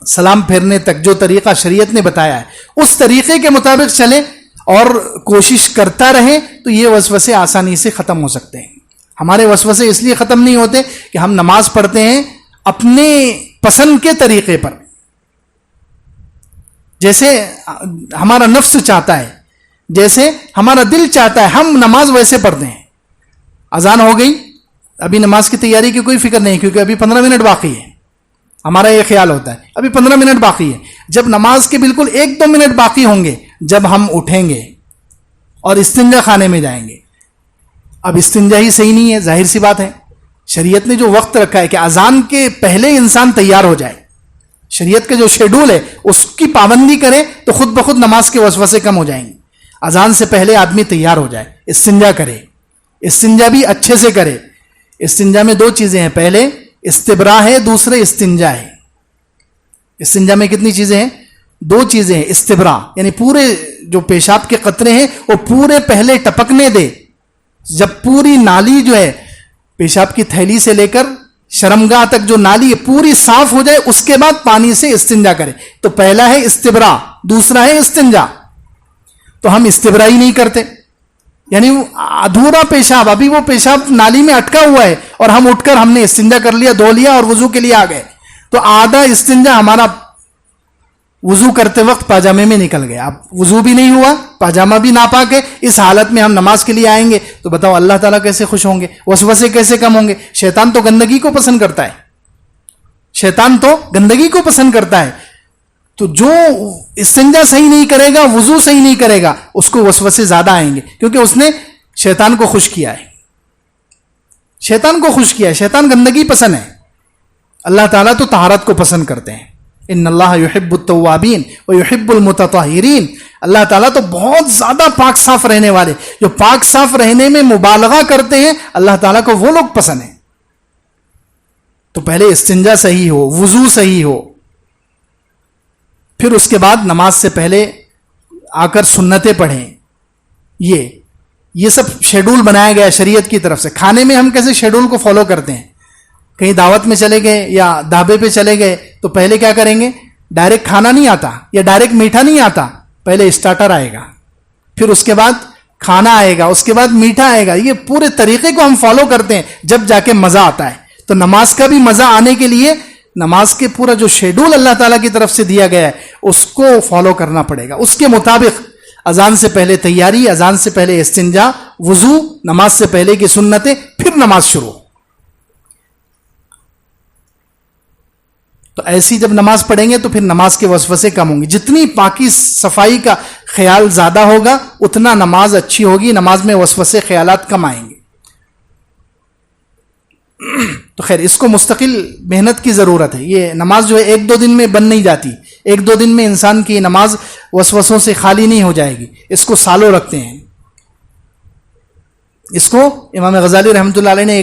A: سلام پھیرنے تک جو طریقہ شریعت نے بتایا ہے اس طریقے کے مطابق چلے اور کوشش کرتا رہے, تو یہ وسوسے آسانی سے ختم ہو سکتے ہیں. ہمارے وسوسے اس لیے ختم نہیں ہوتے کہ ہم نماز پڑھتے ہیں اپنے پسند کے طریقے پر, جیسے ہمارا نفس چاہتا ہے, جیسے ہمارا دل چاہتا ہے, ہم نماز ویسے پڑھتے ہیں. اذان ہو گئی, ابھی نماز کی تیاری کی کوئی فکر نہیں, کیونکہ ابھی 15 منٹ باقی ہے. ہمارا یہ خیال ہوتا ہے ابھی 15 منٹ باقی ہے. جب نماز کے بالکل 1-2 منٹ باقی ہوں گے, جب ہم اٹھیں گے اور استنجا خانے میں جائیں گے, اب استنجا ہی صحیح نہیں ہے, ظاہر سی بات ہے. شریعت نے جو وقت رکھا ہے کہ اذان کے پہلے انسان تیار ہو جائے, شریعت کا جو شیڈول ہے اس کی پابندی کرے تو خود بخود نماز کے وسوسے کم ہو جائیں گے. اذان سے پہلے آدمی تیار ہو جائے, استنجا کرے, استنجا بھی اچھے سے کرے. استنجا میں 2 چیزیں ہیں, پہلے استبراء ہے, دوسرے استنجا ہے. استنجا میں کتنی چیزیں ہیں؟ 2 چیزیں ہیں. استبراء یعنی پورے جو پیشاب کے قطرے ہیں وہ پورے پہلے ٹپکنے دے, جب پوری نالی جو ہے پیشاب کی تھیلی سے لے کر شرمگاہ تک جو نالی ہے پوری صاف ہو جائے, اس کے بعد پانی سے استنجا کرے. تو پہلا ہے استبراء, دوسرا ہے استنجا. تو ہم استبراء ہی نہیں کرتے, یعنی ادھورا پیشاب, ابھی وہ پیشاب نالی میں اٹکا ہوا ہے اور ہم اٹھ کر ہم نے استنجا کر لیا, دھو لیا اور وضو کے لیے آ گئے. تو آدھا استنجا ہمارا وضو کرتے وقت پاجامے میں نکل گیا. اب وضو بھی نہیں ہوا, پاجامہ بھی ناپاک ہے, اس حالت میں ہم نماز کے لیے آئیں گے تو بتاؤ اللہ تعالیٰ کیسے خوش ہوں گے, وسوسے کیسے کم ہوں گے؟ شیطان تو گندگی کو پسند کرتا ہے, شیطان تو گندگی کو پسند کرتا ہے. تو جو استنجا صحیح نہیں کرے گا, وضو صحیح نہیں کرے گا, اس کو وسوسے زیادہ آئیں گے, کیونکہ اس نے شیطان کو خوش کیا ہے. شیطان کو خوش کیا ہے, شیطان گندگی پسند ہے. اللہ تعالیٰ تو طہارت کو پسند کرتے ہیں. ان اللہ یحب التوابین ویحب المتطہرین. اللہ تعالیٰ تو بہت زیادہ پاک صاف رہنے والے, جو پاک صاف رہنے میں مبالغہ کرتے ہیں, اللہ تعالیٰ کو وہ لوگ پسند ہیں. تو پہلے استنجا صحیح ہو, وضو صحیح ہو, پھر اس کے بعد نماز سے پہلے آ کر سنتیں پڑھیں. یہ سب شیڈول بنایا گیا شریعت کی طرف سے. کھانے میں ہم کیسے شیڈول کو فالو کرتے ہیں, کہیں دعوت میں چلے گئے یا ڈھابے پہ چلے گئے تو پہلے کیا کریں گے, ڈائریکٹ کھانا نہیں آتا یا ڈائریکٹ میٹھا نہیں آتا, پہلے اسٹارٹر آئے گا, پھر اس کے بعد کھانا آئے گا, اس کے بعد میٹھا آئے گا. یہ پورے طریقے کو ہم فالو کرتے ہیں, جب جا کے مزہ آتا ہے. تو نماز کا بھی مزہ آنے کے لیے نماز کے پورا جو شیڈول اللہ تعالیٰ کی طرف سے دیا گیا ہے اس کو فالو کرنا پڑے گا. اس کے مطابق اذان سے پہلے تیاری, اذان سے پہلے استنجا, وضو, نماز سے پہلے کی سنتیں, پھر نماز شروع. تو ایسی جب نماز پڑھیں گے تو پھر نماز کے وسوسے کم ہوں گے. جتنی پاکی صفائی کا خیال زیادہ ہوگا اتنا نماز اچھی ہوگی, نماز میں وسوسے خیالات کم آئیں گے. تو خیر, اس کو مستقل محنت کی ضرورت ہے. یہ نماز جو ہے 1-2 دن میں بن نہیں جاتی. 1-2 دن میں انسان کی نماز وسوسوں سے خالی نہیں ہو جائے گی. اس کو سالوں رکھتے ہیں. اس کو امام غزالی رحمۃ اللہ علیہ نے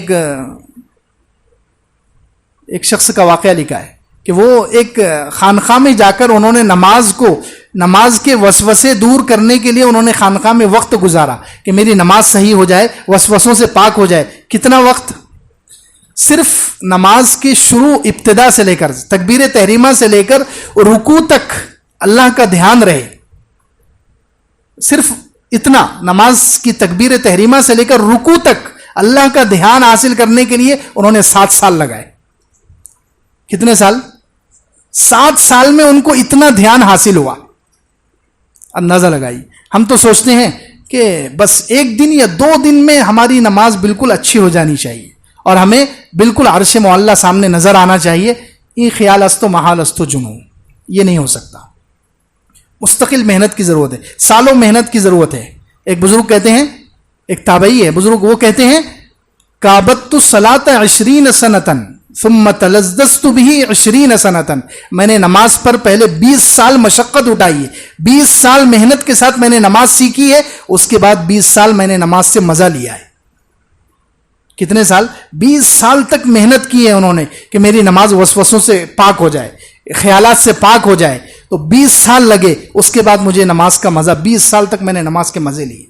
A: ایک شخص کا واقعہ لکھا ہے کہ وہ ایک خانقاہ میں جا کر انہوں نے نماز کو نماز کے وسوسے دور کرنے کے لیے انہوں نے خانقاہ میں وقت گزارا کہ میری نماز صحیح ہو جائے، وسوسوں سے پاک ہو جائے. کتنا وقت؟ صرف نماز کے شروع ابتدا سے لے کر تکبیر تحریمہ سے لے کر رکوع تک اللہ کا دھیان رہے. صرف اتنا، نماز کی تکبیر تحریمہ سے لے کر رکوع تک اللہ کا دھیان حاصل کرنے کے لیے انہوں نے 7 سال لگائے. کتنے سال؟ 7 سال میں ان کو اتنا دھیان حاصل ہوا. اندازہ لگائی. ہم تو سوچتے ہیں کہ بس 1 دن یا 2 دن میں ہماری نماز بالکل اچھی ہو جانی چاہیے اور ہمیں بالکل عرش معلیٰ سامنے نظر آنا چاہیے. یہ خیال است و محال است و جنون، یہ نہیں ہو سکتا. مستقل محنت کی ضرورت ہے، سالوں محنت کی ضرورت ہے. ایک بزرگ کہتے ہیں، ایک تابعی ہے بزرگ، وہ کہتے ہیں کابت الصلاۃ 20 سنۃ ثم تلذذت به 20 سنۃ. میں نے نماز پر پہلے 20 سال مشقت اٹھائی ہے، 20 سال محنت کے ساتھ میں نے نماز سیکھی ہے، اس کے بعد 20 سال میں نے نماز سے مزہ لیا ہے. کتنے سال؟ 20 سال تک محنت کی ہے انہوں نے کہ میری نماز وسوسوں سے پاک ہو جائے، خیالات سے پاک ہو جائے. تو 20 سال لگے، اس کے بعد مجھے نماز کا مزہ، 20 سال تک میں نے نماز کے مزے لیے.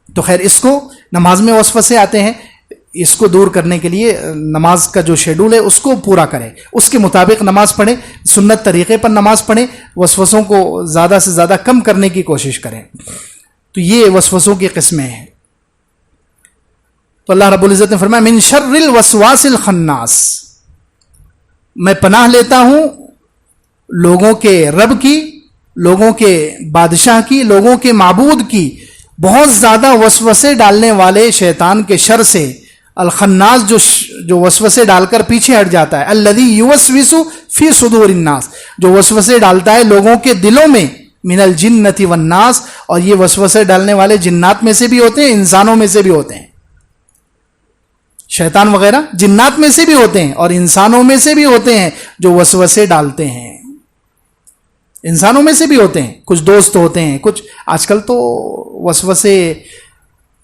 A: تو خیر، اس کو نماز میں وسوسے آتے ہیں، اس کو دور کرنے کے لیے نماز کا جو شیڈول ہے اس کو پورا کریں، اس کے مطابق نماز پڑھیں، سنت طریقے پر نماز پڑھیں، وسوسوں کو زیادہ سے زیادہ کم کرنے کی کوشش کریں. تو یہ وسوسوں کی قسمیں ہیں. تو اللہ رب العزت نے فرمایا من شر الوسواس الخناس، میں پناہ لیتا ہوں لوگوں کے رب کی، لوگوں کے بادشاہ کی، لوگوں کے معبود کی بہت زیادہ وسوسے ڈالنے والے شیطان کے شر سے. الخناس جو وسوسے ڈال کر پیچھے ہٹ جاتا ہے. الذی یوسوس فی صدور الناس، جو وسوسے ڈالتا ہے لوگوں کے دلوں میں. من الجنۃ والناس، اور یہ وسوسے ڈالنے والے جنات میں سے بھی ہوتے ہیں، انسانوں میں سے بھی ہوتے ہیں. شیطان وغیرہ جنات میں سے بھی ہوتے ہیں اور انسانوں میں سے بھی ہوتے ہیں جو وسوسے ڈالتے ہیں. انسانوں میں سے بھی ہوتے ہیں، کچھ دوست ہوتے ہیں، کچھ آج کل تو وسوسے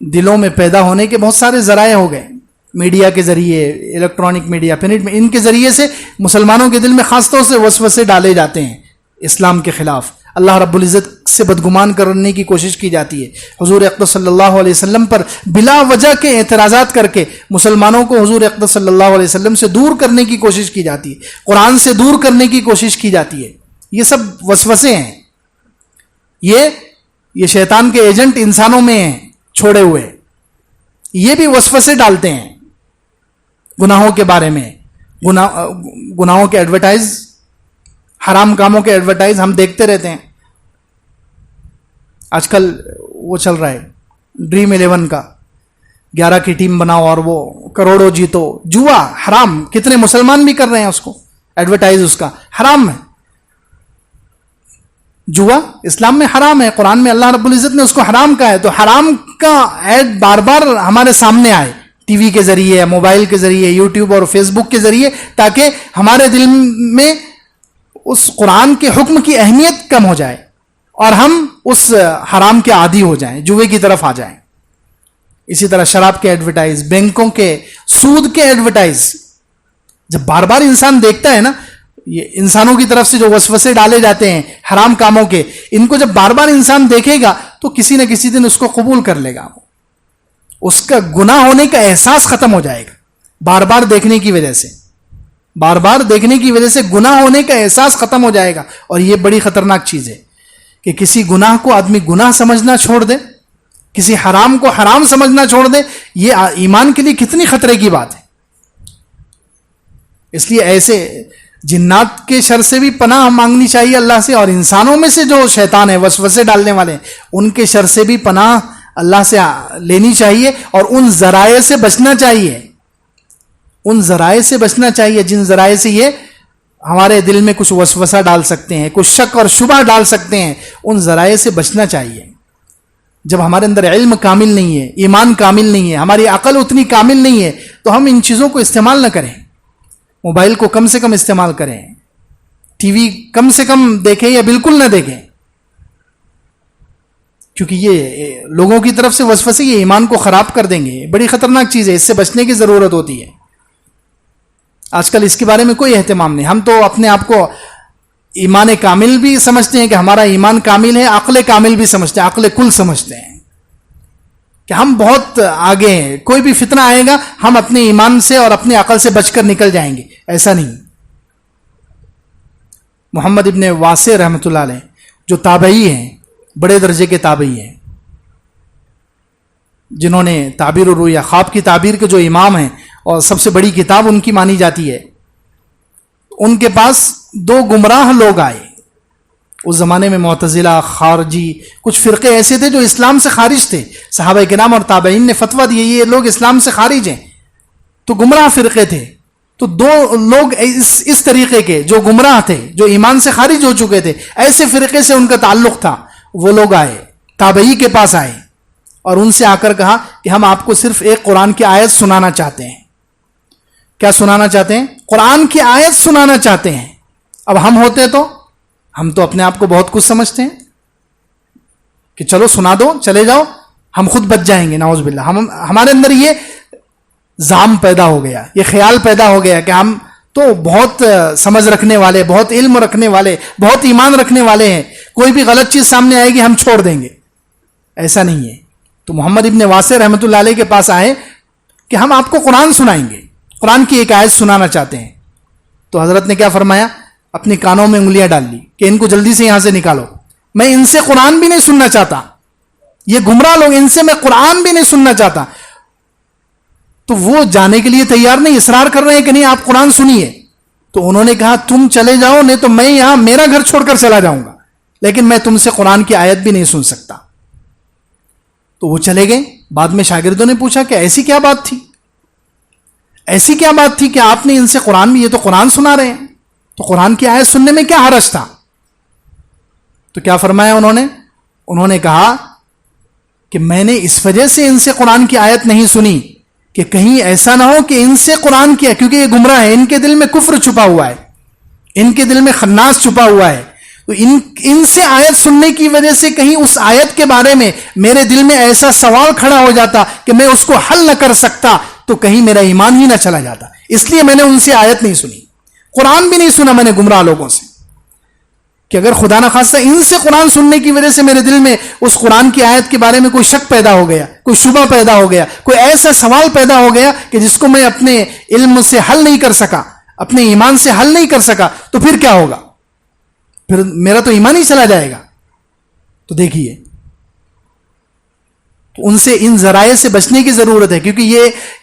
A: دلوں میں پیدا ہونے کے بہت سارے ذرائع ہو گئے. میڈیا کے ذریعے، الیکٹرانک میڈیا، پرنٹ میں، ان کے ذریعے سے مسلمانوں کے دل میں خاص طور سے وسوسے ڈالے جاتے ہیں اسلام کے خلاف. اللہ رب العزت سے بدگمان کرنے کی کوشش کی جاتی ہے. حضور اقدس صلی اللہ علیہ وسلم پر بلا وجہ کے اعتراضات کر کے مسلمانوں کو حضور اقدس صلی اللہ علیہ وسلم سے دور کرنے کی کوشش کی جاتی ہے، قرآن سے دور کرنے کی کوشش کی جاتی ہے. یہ سب وسوسے ہیں. یہ شیطان کے ایجنٹ انسانوں میں ہیں چھوڑے ہوئے. یہ بھی وسوسے ڈالتے ہیں گناہوں کے بارے میں. گناہوں کے ایڈورٹائز، حرام کاموں کے ایڈورٹائز ہم دیکھتے رہتے ہیں. آج کل وہ چل رہا ہے ڈریم 11 کا، 11 کی ٹیم بناؤ اور وہ کروڑوں جیتو. جوا حرام، کتنے مسلمان بھی کر رہے ہیں اس کو، ایڈورٹائز اس کا حرام ہے. جوا اسلام میں حرام ہے، قرآن میں اللہ رب العزت نے اس کو حرام کہا ہے. تو حرام کا ایڈ بار بار ہمارے سامنے آئے، ٹی وی کے ذریعے، موبائل کے ذریعے، یوٹیوب اور فیس بک کے ذریعے، تاکہ ہمارے دل میں اس قرآن کے حکم کی اہمیت کم ہو جائے اور ہم اس حرام کے عادی ہو جائیں، جوے کی طرف آ جائیں. اسی طرح شراب کے ایڈورٹائز، بینکوں کے سود کے ایڈورٹائز، جب بار بار انسان دیکھتا ہے نا، یہ انسانوں کی طرف سے جو وسوسے ڈالے جاتے ہیں حرام کاموں کے، ان کو جب بار بار انسان دیکھے گا تو کسی نہ کسی دن اس کو قبول کر لے گا. اس کا گناہ ہونے کا احساس ختم ہو جائے گا. بار بار دیکھنے کی وجہ سے، بار بار دیکھنے کی وجہ سے گناہ ہونے کا احساس ختم ہو جائے گا. اور یہ بڑی خطرناک چیز ہے کہ کسی گناہ کو آدمی گناہ سمجھنا چھوڑ دے، کسی حرام کو حرام سمجھنا چھوڑ دے. یہ ایمان کے لیے کتنی خطرے کی بات ہے. اس لیے ایسے جنات کے شر سے بھی پناہ مانگنی چاہیے اللہ سے، اور انسانوں میں سے جو شیطان ہے وسوسے ڈالنے والے ہیں ان کے شر سے بھی پناہ اللہ سے لینی چاہیے، اور ان ذرائع سے بچنا چاہیے. ان ذرائع سے بچنا چاہیے جن ذرائع سے یہ ہمارے دل میں کچھ وسوسہ ڈال سکتے ہیں، کچھ شک اور شبہ ڈال سکتے ہیں. ان ذرائع سے بچنا چاہیے. جب ہمارے اندر علم کامل نہیں ہے، ایمان کامل نہیں ہے، ہماری عقل اتنی کامل نہیں ہے، تو ہم ان چیزوں کو استعمال نہ کریں. موبائل کو کم سے کم استعمال کریں، ٹی وی کم سے کم دیکھیں یا بالکل نہ دیکھیں، کیونکہ یہ لوگوں کی طرف سے وسوسے یہ ایمان کو خراب کر دیں گے. بڑی خطرناک چیز ہے، اس سے بچنے کی ضرورت ہوتی ہے. آج کل اس کے بارے میں کوئی اہتمام نہیں. ہم تو اپنے آپ کو ایمان کامل بھی سمجھتے ہیں کہ ہمارا ایمان کامل ہے، عقل کامل بھی سمجھتے ہیں، عقل کل سمجھتے ہیں کہ ہم بہت آگے ہیں، کوئی بھی فتنہ آئے گا ہم اپنے ایمان سے اور اپنے عقل سے بچ کر نکل جائیں گے. ایسا نہیں. محمد ابن واسع رحمۃ اللہ علیہ جو تابعی ہیں، بڑے درجے کے تابعی ہیں، جنہوں نے تعبیر الرؤیا، خواب کی تعبیر کے جو امام ہیں اور سب سے بڑی کتاب ان کی مانی جاتی ہے، ان کے پاس 2 گمراہ لوگ آئے. اس زمانے میں معتزلہ، خارجی، کچھ فرقے ایسے تھے جو اسلام سے خارج تھے. صحابہ کرام اور تابعین نے فتویٰ دیے یہ لوگ اسلام سے خارج ہیں، تو گمراہ فرقے تھے. تو 2 لوگ اس طریقے کے جو گمراہ تھے، جو ایمان سے خارج ہو چکے تھے، ایسے فرقے سے ان کا تعلق تھا. وہ لوگ آئے، تابعی کے پاس آئے اور ان سے آ کر کہا کہ ہم آپ کو صرف ایک قرآن کی آیت سنانا چاہتے ہیں. کیا سنانا چاہتے ہیں؟ قرآن کی آیت سنانا چاہتے ہیں. اب ہم ہوتے تو ہم تو اپنے آپ کو بہت کچھ سمجھتے ہیں کہ چلو سنا دو، چلے جاؤ، ہم خود بچ جائیں گے. نعوذ باللہ. ہمارے اندر یہ زعم پیدا ہو گیا، یہ خیال پیدا ہو گیا کہ ہم تو بہت سمجھ رکھنے والے، بہت علم رکھنے والے، بہت ایمان رکھنے والے ہیں، کوئی بھی غلط چیز سامنے آئے گی ہم چھوڑ دیں گے. ایسا نہیں ہے. تو محمد ابن واسع رحمۃ اللہ علیہ کے پاس آئے کہ ہم آپ کو قرآن سنائیں گے، قرآن کی ایک آیت سنانا چاہتے ہیں. تو حضرت نے کیا فرمایا؟ اپنی کانوں میں انگلیاں ڈال لی کہ ان کو جلدی سے یہاں سے نکالو، میں ان سے قرآن بھی نہیں سننا چاہتا، یہ گمراہ لوگ، ان سے میں قرآن بھی نہیں سننا چاہتا. تو وہ جانے کے لیے تیار نہیں، اصرار کر رہے ہیں کہ نہیں آپ قرآن سنیے. تو انہوں نے کہا تم چلے جاؤ، نہیں تو میں یہاں میرا گھر چھوڑ کر چلا جاؤں گا، لیکن میں تم سے قرآن کی آیت بھی نہیں سن سکتا. تو وہ چلے گئے. بعد میں شاگردوں نے پوچھا کہ ایسی کیا بات تھی، ایسی کیا بات تھی کہ آپ نے ان سے قرآن بھی، یہ تو قرآن سنا رہے ہیں، تو قرآن کی آیت سننے میں کیا حرج تھا؟ تو کیا فرمایا انہوں نے کہا کہ میں نے اس وجہ سے ان سے قرآن کی آیت نہیں سنی کہ کہیں ایسا نہ ہو کہ ان سے قرآن کیا، کیونکہ یہ گمراہ ہے، ان کے دل میں کفر چھپا ہوا ہے، ان کے دل میں خناس چھپا ہوا ہے. تو ان سے آیت سننے کی وجہ سے کہیں اس آیت کے بارے میں میرے دل میں ایسا سوال کھڑا ہو جاتا کہ میں اس کو حل نہ کر سکتا، تو کہیں میرا ایمان ہی نہ چلا جاتا. اس لیے میں نے ان سے آیت نہیں سنی، قرآن بھی نہیں سنا میں نے گمراہ لوگوں سے، کہ اگر خدا نہ خواستہ ان سے قرآن سننے کی وجہ سے میرے دل میں اس قرآن کی آیت کے بارے میں کوئی شک پیدا ہو گیا، کوئی شبہ پیدا ہو گیا، کوئی ایسا سوال پیدا ہو گیا کہ جس کو میں اپنے علم سے حل نہیں کر سکا، اپنے ایمان سے حل نہیں کر سکا، تو پھر کیا ہوگا؟ پھر میرا تو ایمان ہی چلا جائے گا. تو دیکھیے، تو ان سے، ان ذرائع سے بچنے کی ضرورت ہے، کیونکہ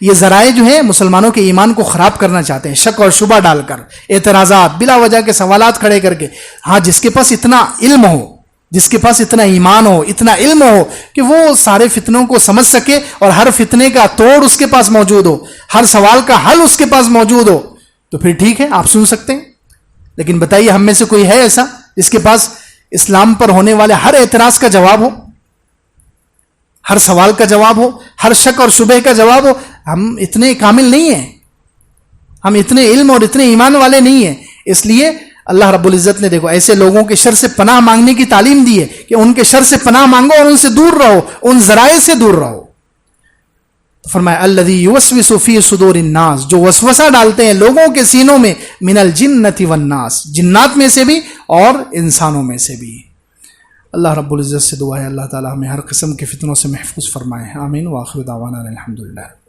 A: یہ ذرائع جو ہیں مسلمانوں کے ایمان کو خراب کرنا چاہتے ہیں، شک اور شبہ ڈال کر، اعتراضات، بلا وجہ کے سوالات کھڑے کر کے. ہاں جس کے پاس اتنا علم ہو، جس کے پاس اتنا ایمان ہو، اتنا علم ہو کہ وہ سارے فتنوں کو سمجھ سکے اور ہر فتنے کا توڑ اس کے پاس موجود ہو، ہر سوال کا حل اس کے پاس موجود ہو، تو پھر ٹھیک ہے، آپ سن سکتے ہیں. لیکن بتائیے ہم میں سے کوئی ہے ایسا جس کے پاس اسلام پر ہونے والے ہر اعتراض کا جواب ہو، ہر سوال کا جواب ہو، ہر شک اور شبہ کا جواب ہو؟ ہم اتنے کامل نہیں ہیں، ہم اتنے علم اور اتنے ایمان والے نہیں ہیں. اس لیے اللہ رب العزت نے دیکھو ایسے لوگوں کے شر سے پناہ مانگنے کی تعلیم دی ہے کہ ان کے شر سے پناہ مانگو اور ان سے دور رہو، ان ذرائع سے دور رہو. فرمایا الذی یوسوس فی صدور الناس، جو وسوسہ ڈالتے ہیں لوگوں کے سینوں میں، من الجنۃ والناس، جنات میں سے بھی اور انسانوں میں سے بھی. اللہ رب العزت سے دعا ہے اللہ تعالی ہمیں ہر قسم کے فتنوں سے محفوظ فرمائے. آمین. وآخر دعوانا الحمدللہ.